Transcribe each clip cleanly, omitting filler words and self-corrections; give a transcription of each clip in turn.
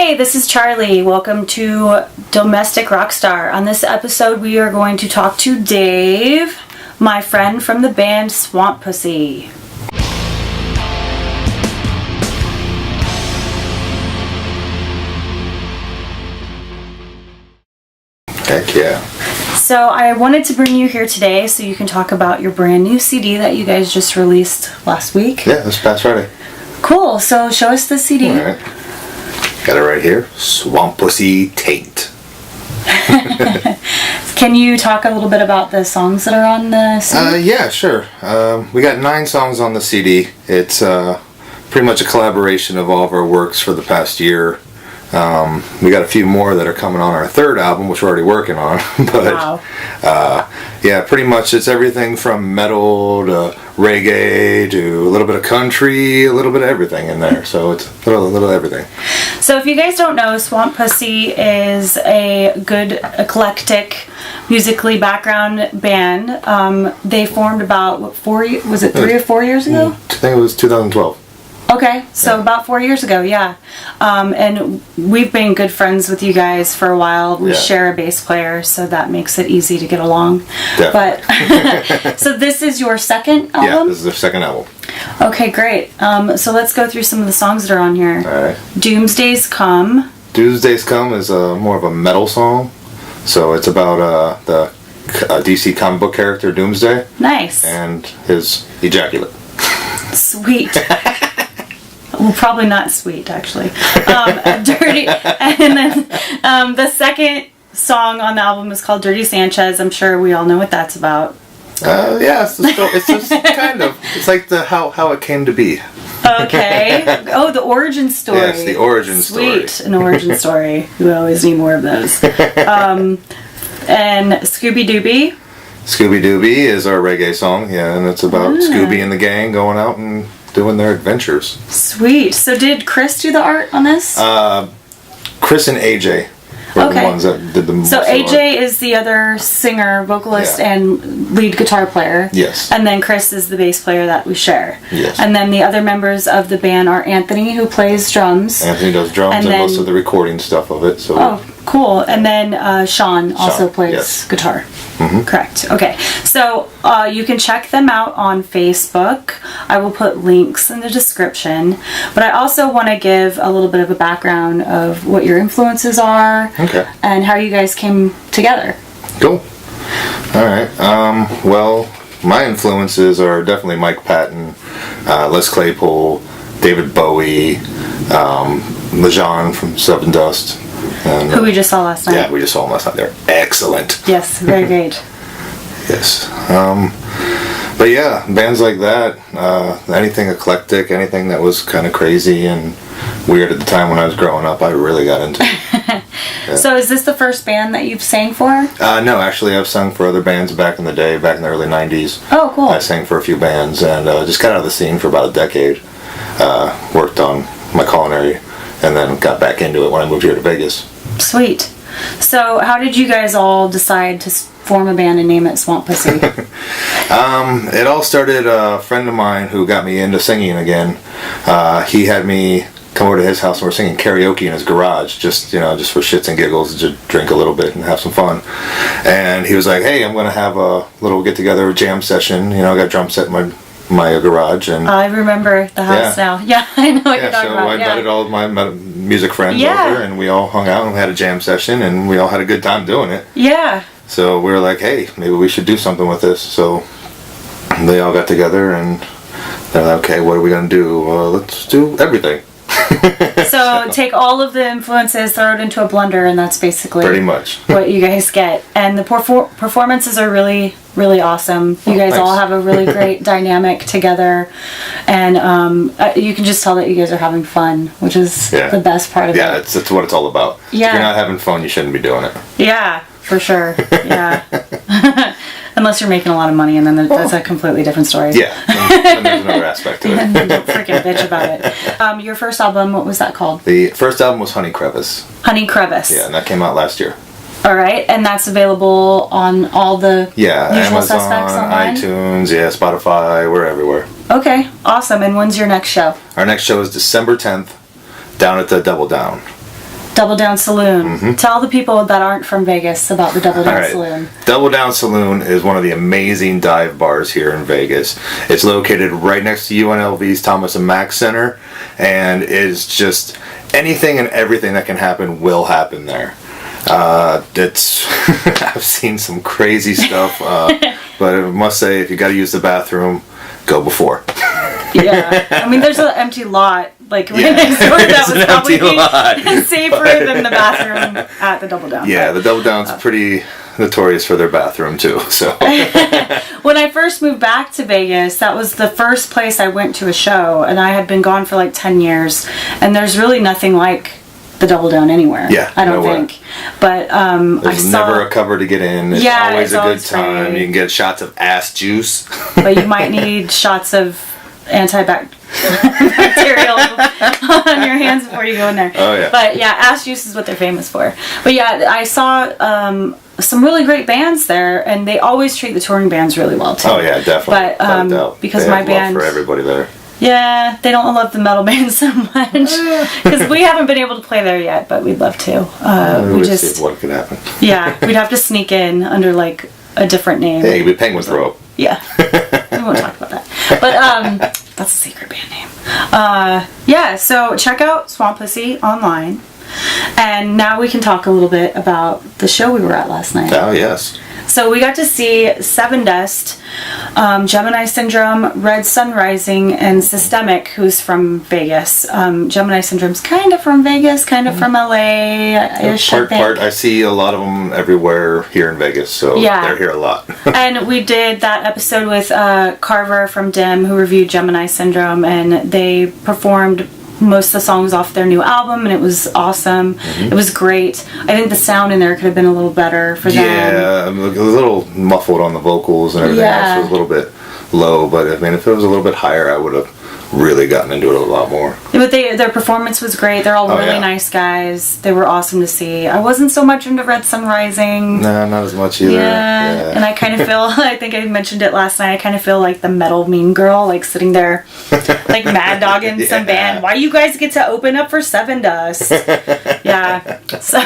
Hey, this is Charlie. Welcome to Domestic Rockstar. On this episode, we are going to talk to Dave, my friend from the band Swamp Pussy. Heck yeah. So I wanted to bring you here today so you can talk about your brand new CD that you guys just released last week. Yeah, this past Friday. Cool. So show us the CD. All right. Got it right here. Swamp Pussy Taint. Can you talk a little bit about the songs that are on the CD? Yeah, sure. We got 9 songs on the CD. It's pretty much a collaboration of all of our works for the past year. We got a few more that are coming on our 3rd album, which we're already working on. But Wow. yeah, pretty much it's everything from metal to reggae to a little bit of country, a little bit of everything in there. So it's a little everything. So if you guys don't know, Swamp Pussy is a good eclectic musically background band. They formed about 3 or 4 years ago? I think it was 2012. Okay, so about 4 years ago, yeah. And we've been good friends with you guys for a while. We share a bass player, so that makes it easy to get along. Definitely. But so this is your second album? Yeah, this is the 2nd album. Okay, great. So let's go through some of the songs that are on here. All right. Doomsdays Come. Doomsdays Come is more of a metal song. So it's about the DC comic book character Doomsday. Nice. And his ejaculate. Sweet. Well, probably not sweet, actually. Dirty. And then the second song on the album is called Dirty Sanchez. I'm sure we all know what that's about. Yeah, it's just kind of. It's like how it came to be. Okay. Oh, the origin story. Yes, the origin story. Sweet, an origin story. We always need more of those. And Scooby Dooby. Scooby Dooby is our reggae song, yeah, and it's about Scooby and the gang going out and doing their adventures. Sweet. So did Chris do the art on this? Chris and AJ were the ones that did the So AJ is the other singer, vocalist, and lead guitar player. Yes. And then Chris is the bass player that we share. Yes. And then the other members of the band are Anthony, who plays drums. Anthony does drums and most of the recording stuff of it. So. Oh, cool. And then Sean also plays guitar. Mm-hmm. Correct. Okay. So you can check them out on Facebook. I will put links in the description. But I also want to give a little bit of a background of what your influences are and how you guys came together. Cool. All right. Well, my influences are definitely Mike Patton, Les Claypool, David Bowie, Lejean from Seven Dust. And, who we just saw last night. Yeah, we just saw them last night. They're excellent. Yes, very great. Yes. But yeah, bands like that, anything eclectic, anything that was kind of crazy and weird at the time when I was growing up, I really got into. Yeah. So is this the first band that you've sang for? No, actually I've sung for other bands back in the day, back in the early 90s. Oh, cool. I sang for a few bands and just got out of the scene for about a decade. Worked on my culinary and then got back into it when I moved here to Vegas. Sweet. So how did you guys all decide to form a band and name it Swamp Pussy? It all started a friend of mine who got me into singing again. He had me come over to his house and we're singing karaoke in his garage, just for shits and giggles, just drink a little bit and have some fun. And he was like, "Hey, I'm gonna have a little get together jam session. I got a drum set in my garage." And I remember the house now. Yeah, I know what you're talking about. So I invited all of my music friends over and we all hung out and we had a jam session and we all had a good time doing it. Yeah. So we were like, hey, maybe we should do something with this. So they all got together and they're like, okay, what are we going to do? Let's do everything. So take all of the influences, throw it into a blender, and that's basically pretty much what you guys get. And the performances are really, really awesome. You guys all have a really great dynamic together, and you can just tell that you guys are having fun, which is the best part of it. Yeah, that's what it's all about. Yeah. If you're not having fun, you shouldn't be doing it. Yeah, for sure. Yeah. Unless you're making a lot of money, and then that's a completely different story. Yeah, then there's another aspect to it. Don't freaking bitch about it. Your first album, what was that called? The first album was Honey Crevice. Honey Crevice. Yeah, and that came out last year. All right, and that's available on all the usual Amazon, suspects online? iTunes, Spotify, we're everywhere. Okay, awesome. And when's your next show? Our next show is December 10th, down at the Double Down. Double Down Saloon. Tell the people that aren't from Vegas about the Double Down Saloon. Double Down Saloon is one of the amazing dive bars here in Vegas. It's located right next to UNLV's Thomas and Mack Center, and it's just anything and everything that can happen will happen there. It's I've seen some crazy stuff, but I must say, if you got to use the bathroom, go before. Yeah, I mean, there's an empty lot right next door that was probably safer than the bathroom at the Double Down. Yeah, the Double Down's pretty notorious for their bathroom too. So when I first moved back to Vegas, that was the first place I went to a show, and I had been gone for like 10 years, and there's really nothing like the Double Down anywhere. Yeah, I don't think. But there's never a cover to get in. It's always a good time. Great. You can get shots of ass juice. But you might need shots of antibacterial on your hands before you go in there. Oh yeah. But yeah, ass juice is what they're famous for. But yeah, I saw some really great bands there, and they always treat the touring bands really well too. Oh yeah, definitely. But because my band, love for everybody there. Yeah, they don't love the metal band so much because we haven't been able to play there yet, but we'd love to. We just see what could happen. Yeah, we'd have to sneak in under like a different name. Yeah, you'd be Penguin Throat. Yeah, we won't talk about that. But that's a secret band name. Yeah, so check out Swamp Pussy online, and now we can talk a little bit about the show we were at last night. Oh yes. So we got to see Seven Dust, Gemini Syndrome, Red Sun Rising, and Systemic, who's from Vegas. Gemini Syndrome's kind of from Vegas, kind of from LA-ish, Part. I see a lot of them everywhere here in Vegas, so they're here a lot. And we did that episode with Carver from Dim, who reviewed Gemini Syndrome, and they performed most of the songs off their new album, and it was awesome. It was great. I think the sound in there could have been a little better for them. Yeah, a little muffled on the vocals and everything else. It was a little bit low, but I mean, if it was a little bit higher, I would have really gotten into it a lot more. But their performance was great. They're all really nice guys. They were awesome to see. I wasn't so much into Red Sun Rising. No, not as much either. Yeah. And I kind of feel, I think I mentioned it last night, I kind of feel like the metal mean girl, like sitting there, like mad dogging some band. Why you guys get to open up for Seven Dust? Yeah. So,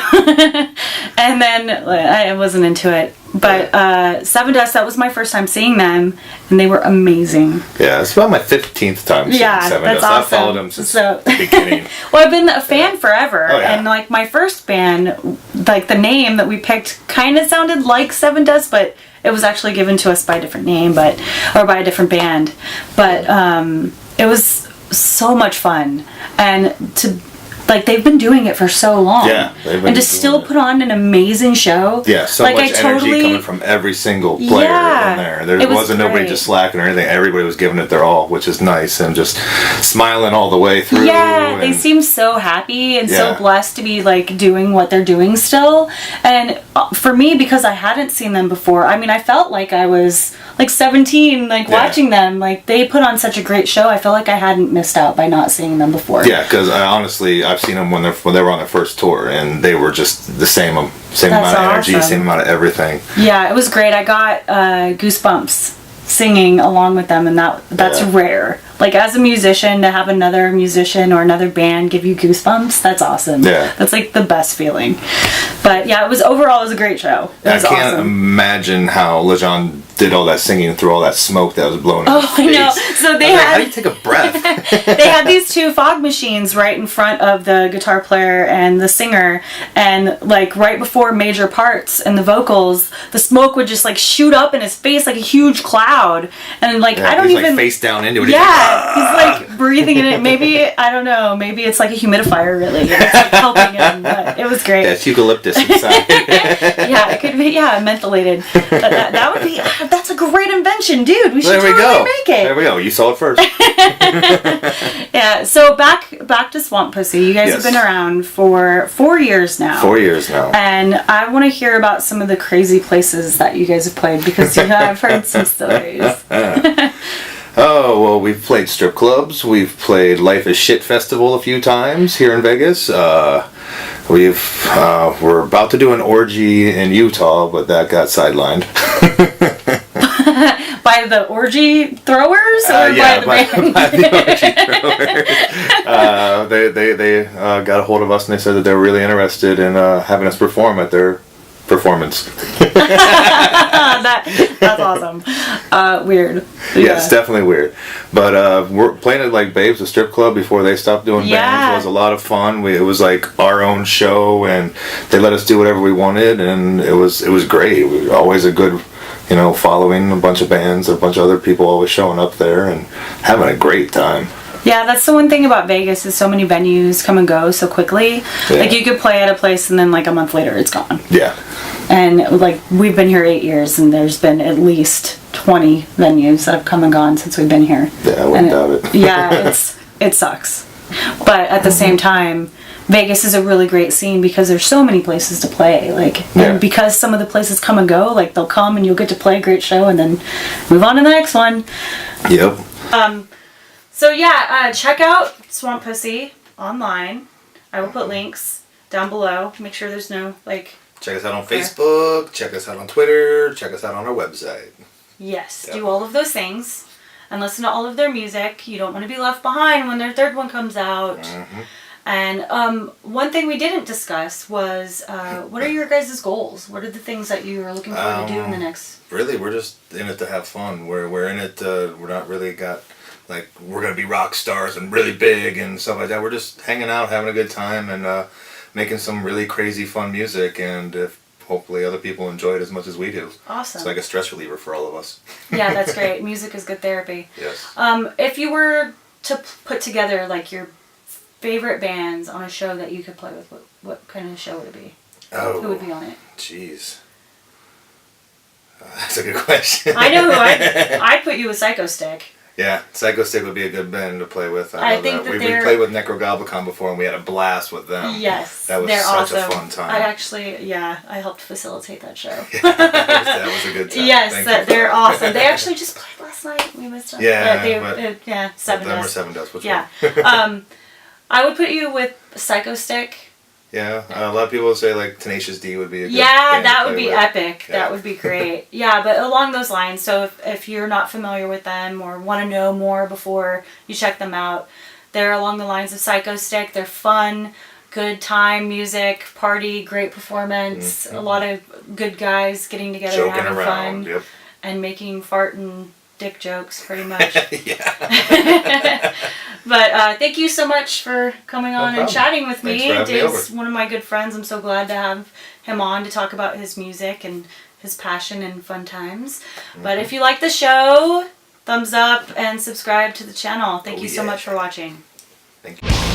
and then I wasn't into it. But Seven Dust, that was my first time seeing them, and they were amazing. Yeah, it's about my 15th time seeing Seven Dust. Awesome. I've followed them since the beginning. Well, I've been a fan forever, and like my first band, like the name that we picked kind of sounded like Seven Dust, but it was actually given to us by a different name, or by a different band. But it was so much fun, and like they've been doing it for so long, and to still put on an amazing show. Yeah, so like, much energy coming from every single player in there. There wasn't nobody just slacking or anything. Everybody was giving it their all, which is nice, and just smiling all the way through. Yeah, they seem so happy and so blessed to be like doing what they're doing still. And for me, because I hadn't seen them before, I mean, I felt like I was like 17, like watching them. Like they put on such a great show. I feel like I hadn't missed out by not seeing them before. Yeah, because honestly, I've seen them when they were on their first tour, and they were just the same amount of energy, same amount of everything. Yeah, it was great. I got goosebumps singing along with them, and that's rare. Like as a musician, to have another musician or another band give you goosebumps, that's awesome. Yeah, that's like the best feeling. But yeah, it was a great show. I can't imagine how LeJean did all that singing through all that smoke that was blowing in his face. I know. So they had. How do you take a breath? They had these two fog machines right in front of the guitar player and the singer, and like right before major parts and the vocals, the smoke would just like shoot up in his face like a huge cloud, and like I don't he's even like face down into it. He's like breathing in it. Maybe I don't know. Maybe it's like a humidifier, really. And it's like helping him. But it was great. Yeah, it's eucalyptus inside. Yeah, it could be. Yeah, mentholated. That would be. That's a great invention, dude. We should totally make it. There we go. You saw it first. Yeah. So back to Swamp Pussy. You guys have been around for 4 years now. 4 years now. And I want to hear about some of the crazy places that you guys have played, because I've heard some stories. Oh, well, we've played strip clubs. We've played Life is Shit Festival a few times here in Vegas. We're about to do an orgy in Utah, but that got sidelined. By By the orgy throwers or Yeah, by the band? by the orgy throwers. They got a hold of us and they said that they were really interested in having us perform at their performance. That's awesome. Weird. Yeah, it's definitely weird. But we're playing at like Babes, a strip club, before they stopped doing bands. It was a lot of fun. It was like our own show, and they let us do whatever we wanted, and it was great. We were always a good, following, a bunch of bands, a bunch of other people always showing up there and having a great time. Yeah, that's the one thing about Vegas is so many venues come and go so quickly. Yeah. Like you could play at a place and then like a month later it's gone. Yeah. And like we've been here 8 years and there's been at least 20 venues that have come and gone since we've been here. Yeah, I wouldn't doubt it. Yeah, it sucks. But at the same time, Vegas is a really great scene because there's so many places to play. And because some of the places come and go, like they'll come and you'll get to play a great show and then move on to the next one. Yep. So yeah, check out Swamp Pussy online. I will put links down below. Make sure there's no Check us out on Facebook. Check us out on Twitter. Check us out on our website. Yes, Yep. do all of those things and listen to all of their music. You don't want to be left behind when their third one comes out. Mm-hmm. And one thing we didn't discuss was what are your guys' goals? What are the things that you are looking forward to do in the next? Really, we're just in it to have fun. We're in it. We're not really got we're gonna be rock stars and really big and stuff like that. We're just hanging out, having a good time, and making some really crazy fun music. And if hopefully other people enjoy it as much as we do. Awesome. It's like a stress reliever for all of us. Yeah, that's great. Music is good therapy. Yes. If you were to put together like your favorite bands on a show that you could play with, what kind of show would it be? Oh. Who would be on it? Jeez. That's a good question. I know who I'd put you with Psycho Stick. Yeah, Psycho Stick would be a good band to play with. I think that we they're... played with Necrogoblicon before, and we had a blast with them. Yes, that was they're such awesome. a fun time. I helped facilitate that show. That was a good time. Yes, they're awesome. They Yeah. actually just played last night. We missed them. Yeah, Seven them or Dust. Seven Dust. Which Yeah. one? I would put you with Psycho Stick. Yeah, a lot of people say like Tenacious D would be a good Yeah, band that to would play be with. epic. Yeah. That would be great. Yeah, but along those lines, so if you're not familiar with them or want to know more before you check them out, they're along the lines of Psycho Stick. They're fun, good time, music, party, great performance, a lot of good guys getting together Joking and having around, fun yep. and making fart and dick jokes pretty much. Yeah. But thank you so much for coming on and problem. Chatting with Thanks me. for having me Dave's over. one of my good friends. I'm so glad to have him on to talk about his music and his passion and fun times. But if you like the show, thumbs up and subscribe to the channel. Thank you so much for watching. Thank you.